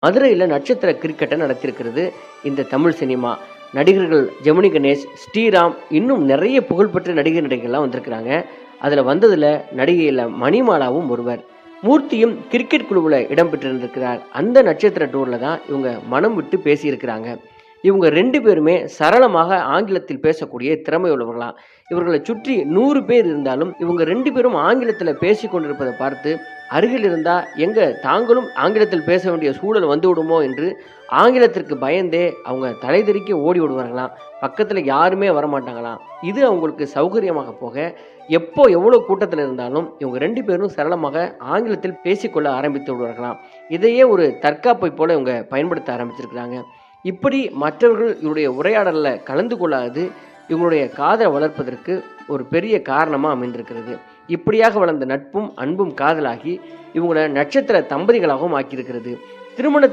மதுரையில் நட்சத்திர கிரிக்கெட்டை நடத்தியிருக்கிறது இந்த தமிழ் சினிமா. நடிகர்கள் ஜெமினி கணேஷ், ஸ்ரீராம், இன்னும் நிறைய புகழ்பெற்ற நடிகர்கள்லாம் வந்திருக்கிறாங்க. அதில் வந்ததில் நடிகையில் மணிமாலாவும் ஒருவர். மூர்த்தியும் கிரிக்கெட் குழுவில் இடம்பெற்றிருந்திருக்கிறார். அந்த நட்சத்திர டூரில் தான் இவங்க மனம் விட்டு பேசியிருக்கிறாங்க. இவங்க 2 பேருமே சரளமாக ஆங்கிலத்தில் பேசக்கூடிய திறமை உள்ளவர்களாம். இவர்களை சுற்றி 100 பேர் இருந்தாலும் இவங்க 2 பேரும் ஆங்கிலத்தில் பேசி கொண்டிருப்பதை பார்த்து அருகில் இருந்தால் தாங்களும் ஆங்கிலத்தில் பேச வேண்டிய சூழல் வந்து விடுமோ என்று ஆங்கிலத்திற்கு பயந்தே அவங்க தலைதெறிக்க ஓடி விடுவார்களாம். பக்கத்தில் யாருமே வரமாட்டாங்களாம். இது அவங்களுக்கு சௌகரியமாக போக எவ்வளோ கூட்டத்தில் இருந்தாலும் இவங்க 2 பேரும் சரளமாக ஆங்கிலத்தில் பேசிக்கொள்ள ஆரம்பித்து விடுவார்களாம். இதையே ஒரு தற்காப்பை போல இவங்க பயன்படுத்த ஆரம்பிச்சிருக்கிறாங்க. இப்படி மற்றவர்கள் இவருடைய உரையாடலில் கலந்து கொள்ளாது இவங்களுடைய காதலை வளர்ப்பதற்கு ஒரு பெரிய காரணமாக அமைந்திருக்கிறது. இப்படியாக வளர்ந்த நட்பும் அன்பும் காதலாகி இவங்களை நட்சத்திர தம்பதிகளாகவும் ஆக்கியிருக்கிறது. திருமண